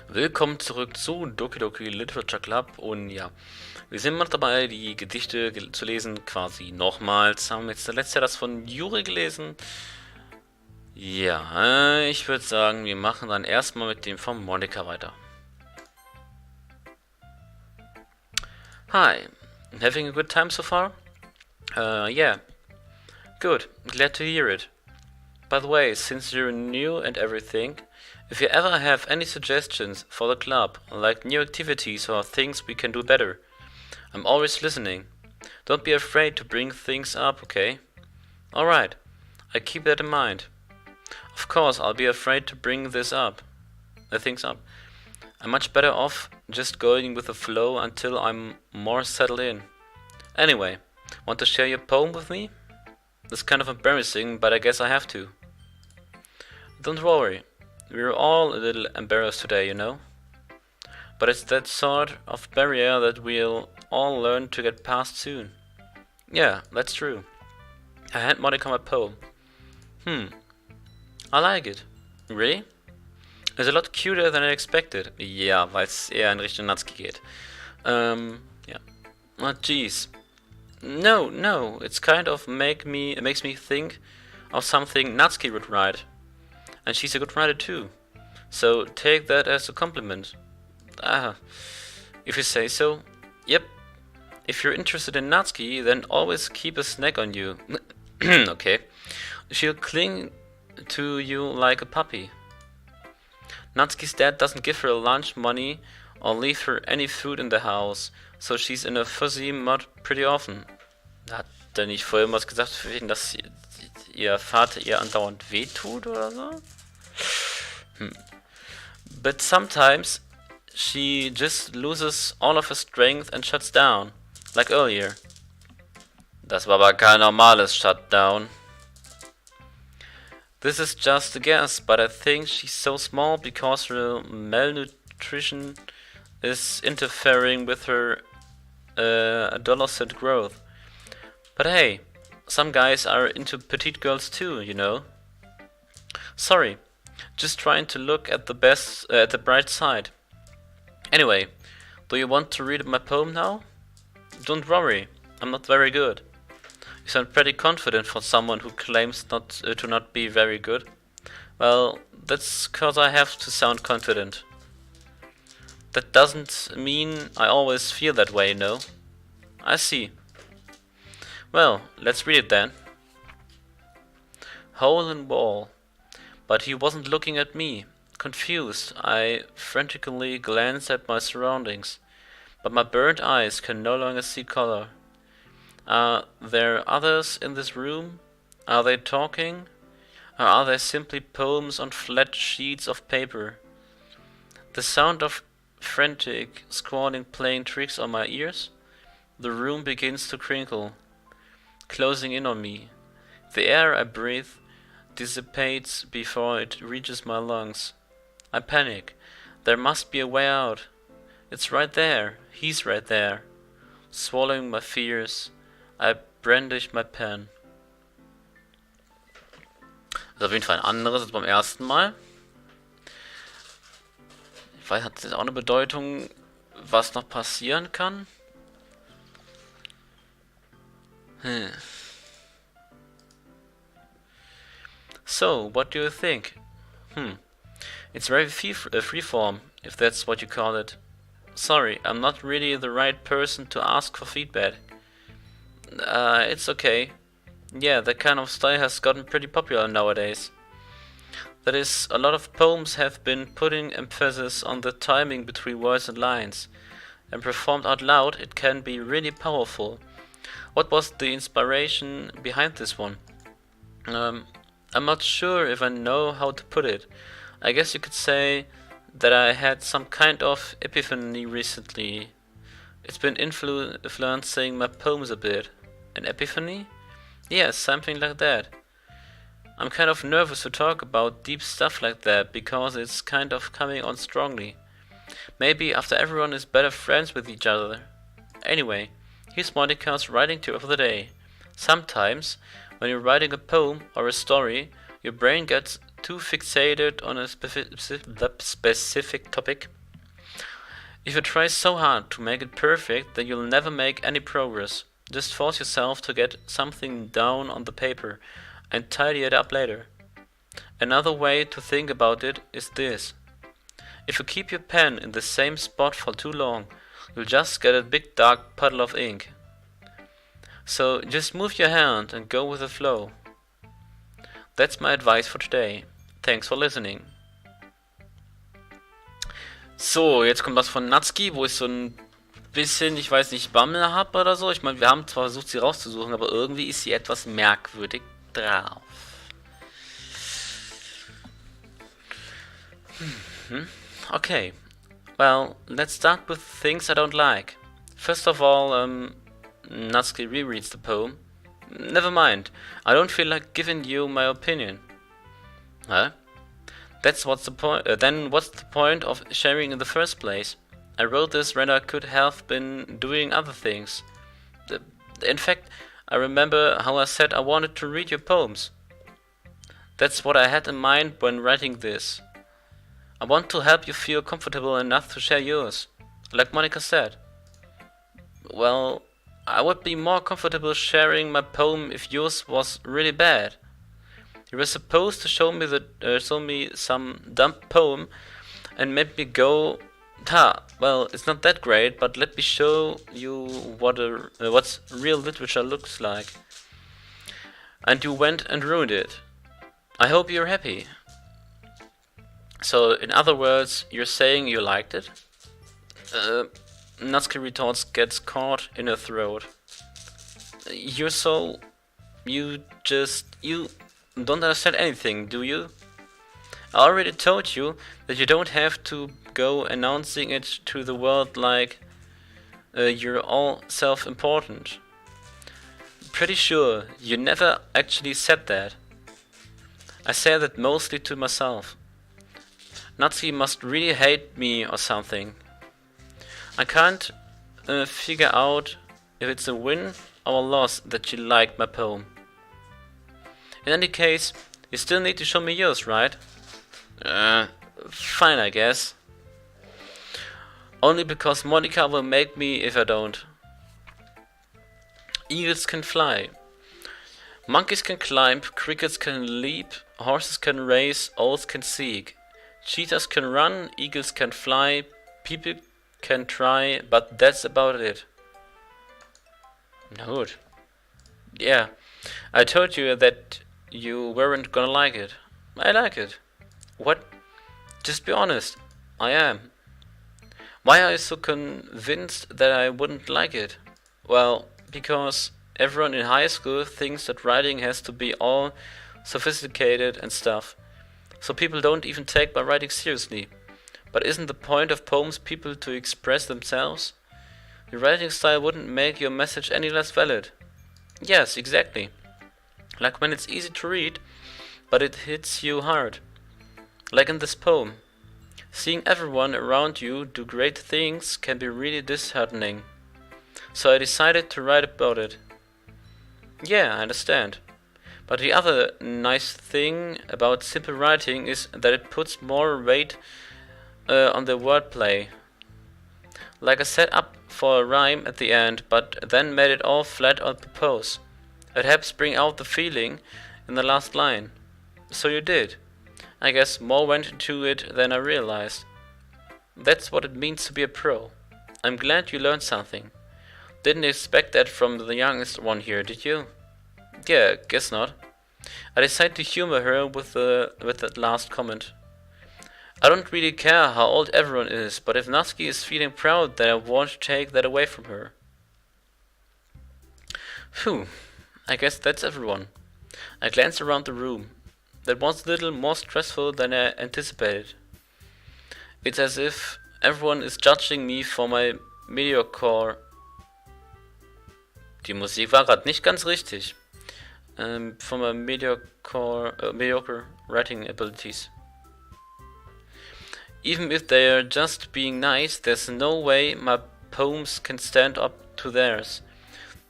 Willkommen zurück zu Doki Doki Literature Club und ja, wir sind mal dabei, die Gedichte zu lesen, quasi nochmals. Haben jetzt letztes Jahr das von Juri gelesen. Ja, ich würde sagen, wir machen dann erstmal mit dem von Monika weiter. Hi, having a good time so far? Yeah, good, glad to hear it. By the way, since you're new and everything, if you ever have any suggestions for the club, like new activities or things we can do better, I'm always listening. Don't be afraid to bring things up, okay? Alright, I keep that in mind. Of course, I'll be afraid to bring things up. I'm much better off just going with the flow until I'm more settled in. Anyway, want to share your poem with me? It's kind of embarrassing, but I guess I have to. Don't worry, we're all a little embarrassed today, you know? But it's that sort of barrier that we'll all learn to get past soon. Yeah, that's true. I hand Monica my poem. I like it. Really? It's a lot cuter than I expected. Ja, weil es eher in Richtung Natsuki geht. Yeah. Oh, jeez. No, it's kind of makes me think of something Natsuki would write. And she's a good writer too. So take that as a compliment. If you say so. Yep. If you're interested in Natsuki, then always keep a snack on you. Okay. She'll cling to you like a puppy. Natsuki's dad doesn't give her lunch money or leave her any food in the house, so she's in a fuzzy mud pretty often. Hat der nicht vorher was gesagt, für wen, dass ihr Vater ihr andauernd wehtut oder so? But sometimes she just loses all of her strength and shuts down, like earlier. Das war aber kein normales Shutdown. This is just a guess, but I think she's so small because her malnutrition is interfering with her adolescent growth. But hey, some guys are into petite girls too, you know. Sorry, just trying to look at the bright side. Anyway, do you want to read my poem now? Don't worry, I'm not very good. You sound pretty confident for someone who claims to not be very good. Well, that's cause I have to sound confident. That doesn't mean I always feel that way, no? I see. Well, let's read it then. Hole in wall. But he wasn't looking at me. Confused, I frantically glanced at my surroundings, but my burnt eyes can no longer see color. Are there others in this room? Are they talking? Or are they simply poems on flat sheets of paper? The sound of frantic scrawling playing tricks on my ears? The room begins to crinkle, closing in on me. The air I breathe dissipates before it reaches my lungs. I panic. There must be a way out. It's right there. He's right there. Swallowing my fears, I brandish my pen. Das ist auf jeden Fall ein anderes als beim ersten Mal. Ich weiß, hat das auch eine Bedeutung, was noch passieren kann? So, what do you think? It's very freeform, if that's what you call it. Sorry, I'm not really the right person to ask for feedback. It's okay. Yeah, that kind of style has gotten pretty popular nowadays. That is, a lot of poems have been putting emphasis on the timing between words and lines, and performed out loud it can be really powerful. What was the inspiration behind this one? I'm not sure if I know how to put it. I guess you could say that I had some kind of epiphany recently. It's been influencing my poems a bit. An epiphany? Yes, something like that. I'm kind of nervous to talk about deep stuff like that because it's kind of coming on strongly. Maybe after everyone is better friends with each other. Anyway, here's Monica's writing tip of the day. Sometimes, when you're writing a poem or a story, your brain gets too fixated on a specific topic. If you try so hard to make it perfect, then you'll never make any progress. Just force yourself to get something down on the paper and tidy it up later. Another way to think about it is this. If you keep your pen in the same spot for too long, you'll just get a big dark puddle of ink. So just move your hand and go with the flow. That's my advice for today. Thanks for listening. So, jetzt kommt was von Natsuki, wo ich so ein bisschen, ich weiß nicht, Bammel habe oder so. Ich meine, wir haben zwar versucht, sie rauszusuchen, aber irgendwie ist sie etwas merkwürdig drauf. Okay, well, let's start with things I don't like. First of all, Natsuki rereads the poem. Never mind, I don't feel like giving you my opinion. Huh? What's the point? Then what's the point of sharing in the first place? I wrote this when I could have been doing other things. In fact, I remember how I said I wanted to read your poems. That's what I had in mind when writing this. I want to help you feel comfortable enough to share yours, like Monica said. Well, I would be more comfortable sharing my poem if yours was really bad. You were supposed to show me some dumb poem and make me go, well, it's not that great, but let me show you what's real literature looks like. And you went and ruined it. I hope you're happy. So, in other words, you're saying you liked it? Natsuki retorts, gets caught in her throat. You don't understand anything, do you? I already told you that you don't have to go announcing it to the world like you're all self-important. Pretty sure you never actually said that. I say that mostly to myself. Natsuki must really hate me or something. I can't figure out if it's a win or a loss that she liked my poem. In any case, you still need to show me yours, right? Fine, I guess. Only because Monica will make me if I don't. Eagles can fly. Monkeys can climb, crickets can leap, horses can race, owls can seek. Cheetahs can run, eagles can fly, people can try, but that's about it. Good. Yeah, I told you that you weren't gonna like it. I like it. What? Just be honest. I am. Why are you so convinced that I wouldn't like it? Well, because everyone in high school thinks that writing has to be all sophisticated and stuff. So people don't even take my writing seriously. But isn't the point of poems people to express themselves? Your writing style wouldn't make your message any less valid. Yes, exactly. Like when it's easy to read, but it hits you hard. Like in this poem. Seeing everyone around you do great things can be really disheartening. So I decided to write about it. Yeah, I understand. But the other nice thing about simple writing is that it puts more weight on the wordplay. Like I set up for a rhyme at the end, but then made it all flat on purpose. It helps bring out the feeling in the last line. So you did. I guess more went into it than I realized. That's what it means to be a pro. I'm glad you learned something. Didn't expect that from the youngest one here, did you? Yeah, guess not. I decided to humor her with that last comment. I don't really care how old everyone is, but if Natsuki is feeling proud, then I won't take that away from her. Phew, I guess that's everyone. I glanced around the room. That was a little more stressful than I anticipated. It's as if everyone is judging me for my mediocre... Die Musik war gerade nicht ganz richtig. For my mediocre writing abilities. Even if they are just being nice, there's no way my poems can stand up to theirs.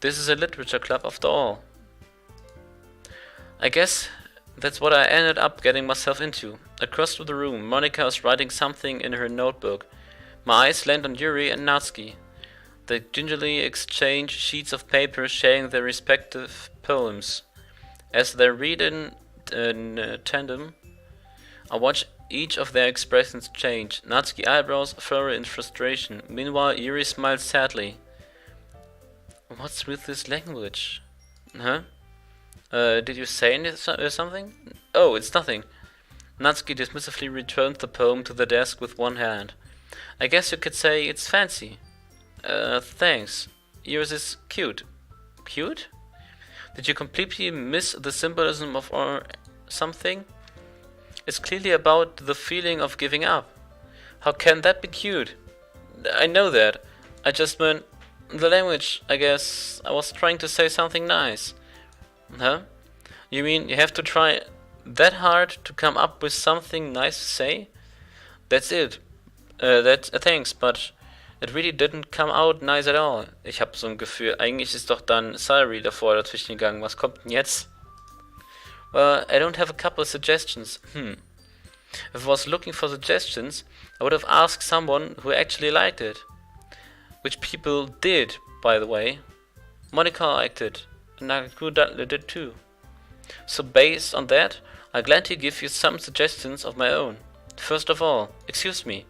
This is a literature club after all. I guess That's what I ended up getting myself into. Across the room, Monica is writing something in her notebook. My eyes land on Yuri and Natsuki. They gingerly exchange sheets of paper sharing their respective poems. As they read in tandem, I watch each of their expressions change. Natsuki's eyebrows furrow in frustration. Meanwhile, Yuri smiles sadly. What's with this language? Huh? Did you say something? Oh, it's nothing. Natsuki dismissively returned the poem to the desk with one hand. I guess you could say it's fancy. Thanks. Yours is cute. Cute? Did you completely miss the symbolism of or something? It's clearly about the feeling of giving up. How can that be cute? I know that. I just meant the language, I guess. I was trying to say something nice. Huh? You mean you have to try that hard to come up with something nice to say? That's it. Thanks, but it really didn't come out nice at all. Ich hab so ein Gefühl, eigentlich ist doch dann Salary davor dazwischen gegangen. Was kommt denn jetzt? Well, I don't have a couple of suggestions. If I was looking for suggestions, I would have asked someone who actually liked it. Which people did, by the way. Monica liked it. Nargacuga did too. So based on that, I'd gladly give you some suggestions of my own. First of all, excuse me.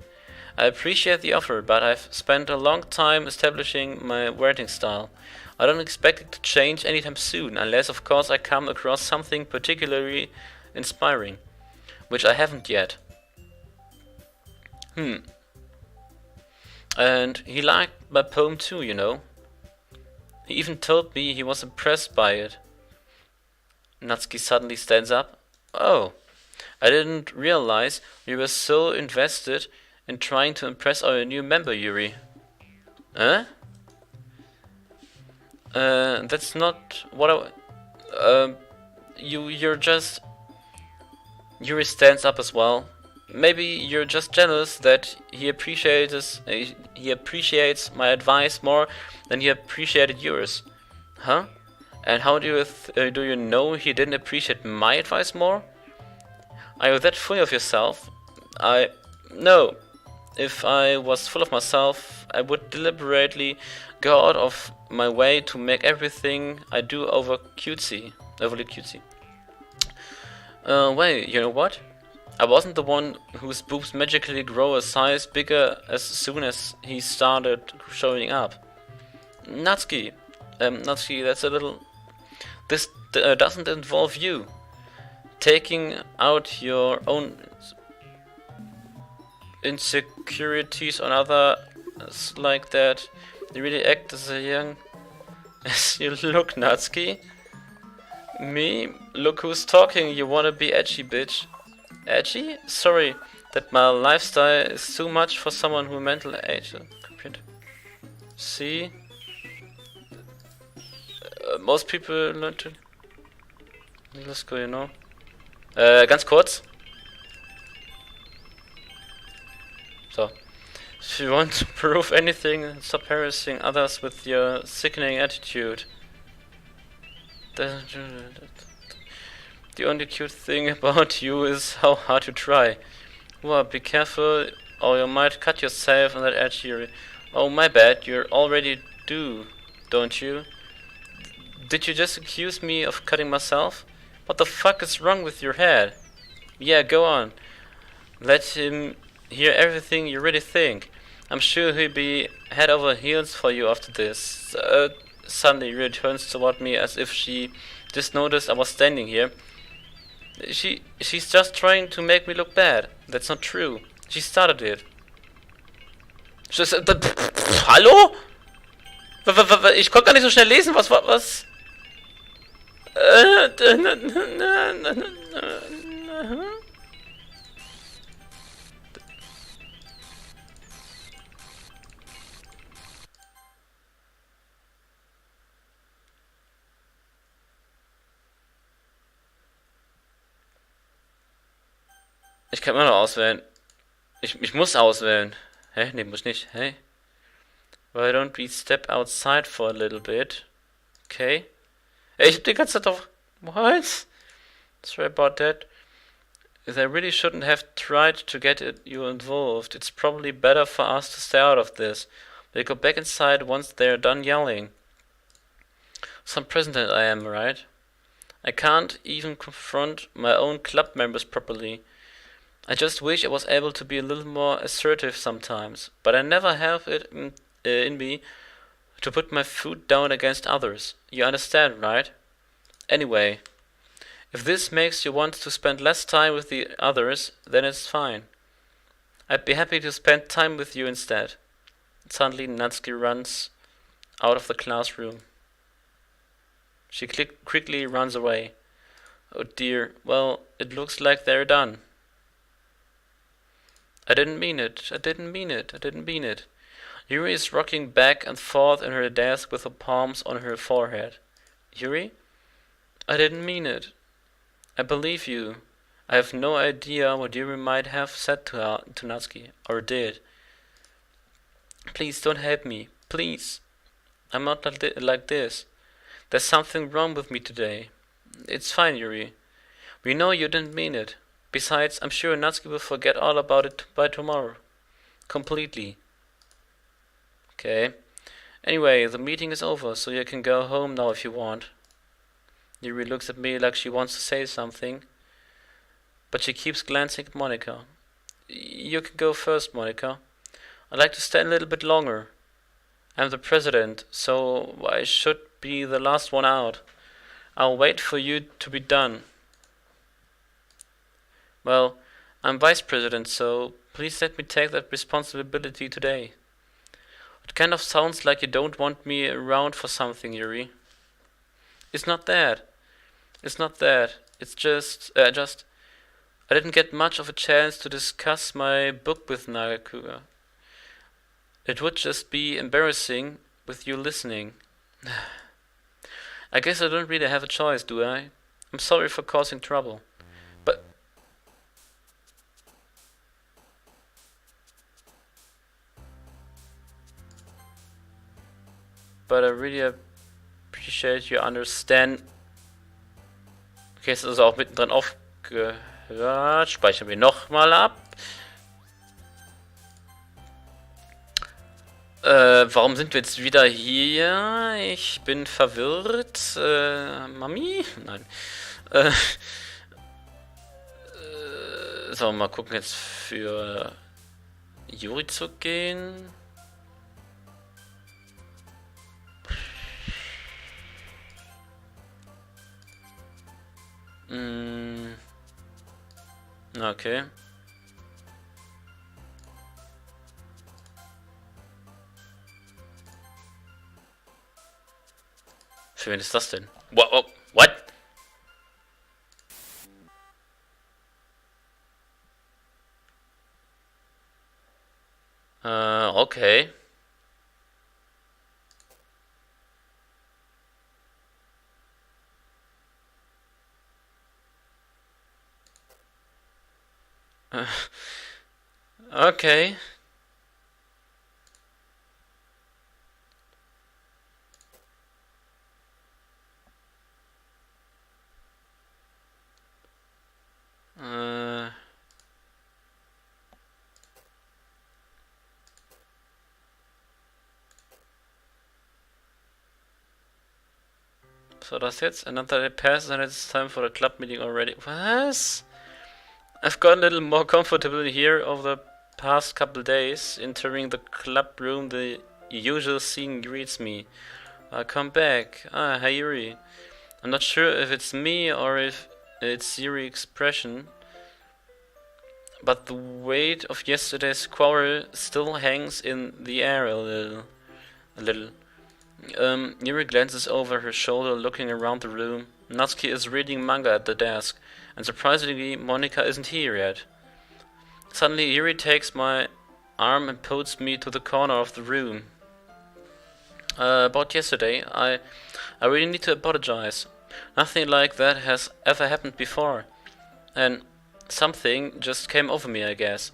I appreciate the offer, but I've spent a long time establishing my writing style. I don't expect it to change anytime soon, unless of course I come across something particularly inspiring. Which I haven't yet. And he liked my poem too, you know. He even told me he was impressed by it. Natsuki suddenly stands up. Oh, I didn't realize you were so invested in trying to impress our new member, Yuri. Huh? That's not what I... you're just... Yuri stands up as well. Maybe you're just jealous that he appreciates my advice more than he appreciated yours. Huh? And how do you know he didn't appreciate my advice more? Are you that full of yourself? No. If I was full of myself, I would deliberately go out of my way to make everything I do overly cutesy. Wait, you know what? I wasn't the one whose boobs magically grow a size bigger as soon as he started showing up. Natsuki, that's a little... This doesn't involve you. Taking out your own insecurities on others like that. You really act as young as you look, Natsuki. Me? Look who's talking, you wanna be edgy, bitch. Edgy? Sorry, that my lifestyle is too much for someone who mental age. See? Most people learn to... Let's go, you know. Ganz kurz. So. If you want to prove anything, stop harassing others with your sickening attitude. The only cute thing about you is how hard you try. Well, be careful or you might cut yourself on that edge here. Oh, my bad, you already do, don't you? Did you just accuse me of cutting myself? What the fuck is wrong with your head? Yeah, go on. Let him hear everything you really think. I'm sure he'll be head over heels for you after this. Suddenly returns toward me as if she just noticed I was standing here. She's just trying to make me look bad. That's not true. She started it. Hallo? Ich konnte gar nicht so schnell lesen. Was? Ich kann immer noch auswählen. Ich muss auswählen. Hä? Nee, muss nicht. Hey. Why don't we step outside for a little bit? Okay. Ey, ich hab die ganze Zeit auf... Was? Sorry about that. They really shouldn't have tried to get you involved. It's probably better for us to stay out of this. We'll go back inside once they're done yelling. Some president I am, right? I can't even confront my own club members properly. I just wish I was able to be a little more assertive sometimes, but I never have it in me to put my foot down against others. You understand, right? Anyway, if this makes you want to spend less time with the others, then it's fine. I'd be happy to spend time with you instead. Suddenly, Natsuki runs out of the classroom. She quickly runs away. Oh dear, well, it looks like they're done. I didn't mean it. I didn't mean it. I didn't mean it. Yuri is rocking back and forth in her desk with her palms on her forehead. Yuri? I didn't mean it. I believe you. I have no idea what Yuri might have said to Natsuki, or did. Please don't help me. Please. I'm not like this. There's something wrong with me today. It's fine, Yuri. We know you didn't mean it. Besides, I'm sure Natsuki will forget all about it by tomorrow. Completely. Okay. Anyway, the meeting is over, so you can go home now if you want. Yuri looks at me like she wants to say something, but she keeps glancing at Monika. You can go first, Monika. I'd like to stay a little bit longer. I'm the president, so I should be the last one out. I'll wait for you to be done. Well, I'm vice president, so please let me take that responsibility today. It kind of sounds like you don't want me around for something, Yuri. It's not that. It's not that. It's just I didn't get much of a chance to discuss my book with Nargacuga. It would just be embarrassing with you listening. I guess I don't really have a choice, do I? I'm sorry for causing trouble. But I really appreciate you understand. Okay, es ist auch mittendrin aufgehört. Speichern wir nochmal ab. Warum sind wir jetzt wieder hier? Ich bin verwirrt. Mami? Nein. So, mal gucken jetzt für Yuri zu gehen. Okay. Für wen ist das denn? What? Okay. Okay. Was war das jetzt? Another day passes and it's time for the club meeting already. Was? I've gotten a little more comfortable here over the past couple days. Entering the club room, the usual scene greets me. Come back. Hi Yuri. I'm not sure if it's me or if it's Yuri's expression, but the weight of yesterday's quarrel still hangs in the air a little. Yuri glances over her shoulder, looking around the room. Natsuki is reading manga at the desk, and surprisingly, Monika isn't here yet. Suddenly, Yuri takes my arm and pulls me to the corner of the room. About yesterday, I really need to apologize. Nothing like that has ever happened before, and something just came over me, I guess.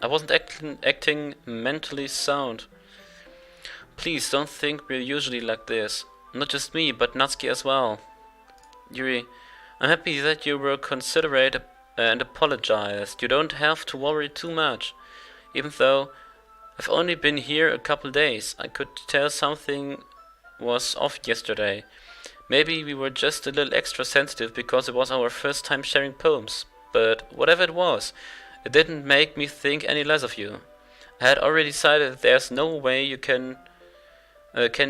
I wasn't acting mentally sound. Please don't think we're usually like this. Not just me, but Natsuki as well. Yuri, I'm happy that you were considerate and apologized. You don't have to worry too much. Even though I've only been here a couple days, I could tell something was off yesterday. Maybe we were just a little extra sensitive because it was our first time sharing poems. But whatever it was, it didn't make me think any less of you. I had already decided that there's no way you can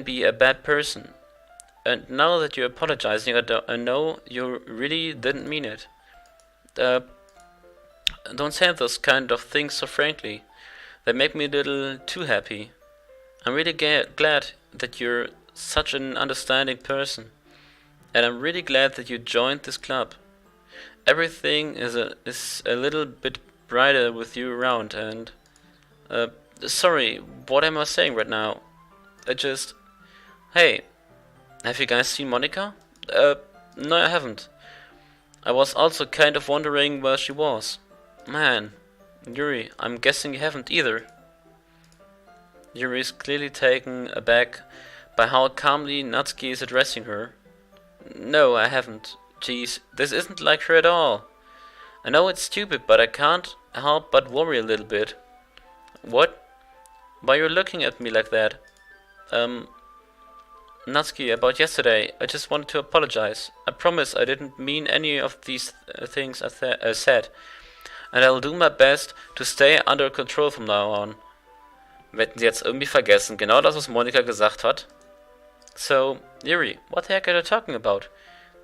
be a bad person. And now that you're apologizing, I know you really didn't mean it. Don't say those kind of things so frankly. They make me a little too happy. I'm really glad that you're such an understanding person. And I'm really glad that you joined this club. Everything is a little bit brighter with you around, and sorry, what am I saying right now? Hey, have you guys seen Monica? No, I haven't. I was also kind of wondering where she was. Man, Yuri, I'm guessing you haven't either. Yuri is clearly taken aback by how calmly Natsuki is addressing her. No, I haven't. Jeez, this isn't like her at all. I know it's stupid, but I can't help but worry a little bit. What? Why you're looking at me like that? Natsuki, about yesterday, I just wanted to apologize. I promise I didn't mean any of these things I said. And I'll do my best to stay under control from now on. Wir hätten sie jetzt irgendwie vergessen. Genau das, was Monika gesagt hat. So, Yuri, what the heck are you talking about?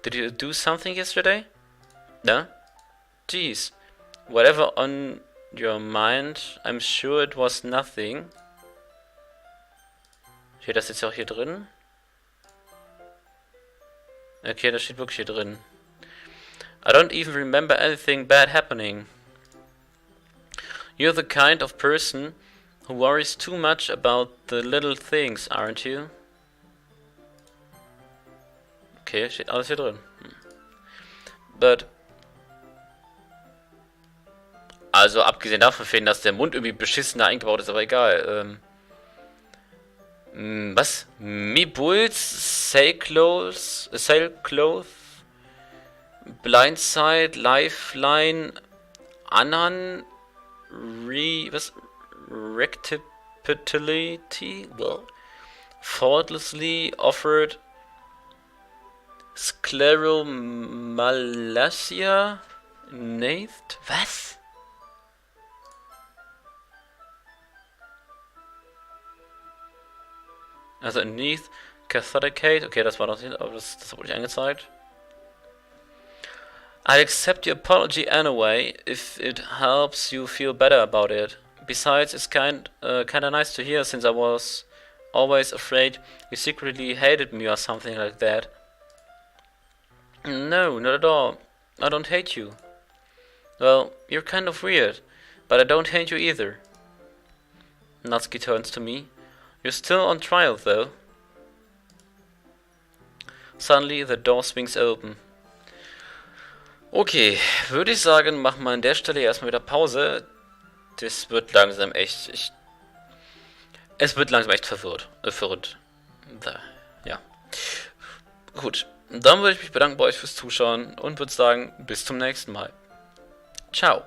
Did you do something yesterday? No? Jeez. Whatever on your mind, I'm sure it was nothing. Steht das jetzt auch hier drin? Okay, das steht wirklich hier drin. I don't even remember anything bad happening. You're the kind of person who worries too much about the little things, aren't you? Okay, steht alles hier drin. But... Also, abgesehen davon fehlen, dass der Mund irgendwie beschissener eingebaut ist, aber egal. Was? Mebuls, Sailcloth, Blindside, Lifeline, Anan, Rectipability, well, faultlessly offered, Scleromalacia, Nathed, was? Also underneath Cathodicate, okay, das war noch nicht, aber das wurde nicht angezeigt. I accept your apology anyway, if it helps you feel better about it. Besides, it's kinda nice to hear, since I was always afraid you secretly hated me or something like that. No, not at all. I don't hate you. Well, you're kind of weird, but I don't hate you either. Natsuki turns to me. You're still on trial, though. Suddenly, the door swings open. Okay, würde ich sagen, machen wir an der Stelle erstmal wieder Pause. Das wird langsam echt... Es wird langsam echt verwirrend. Ja. Gut, dann würde ich mich bedanken bei euch fürs Zuschauen und würde sagen, bis zum nächsten Mal. Ciao.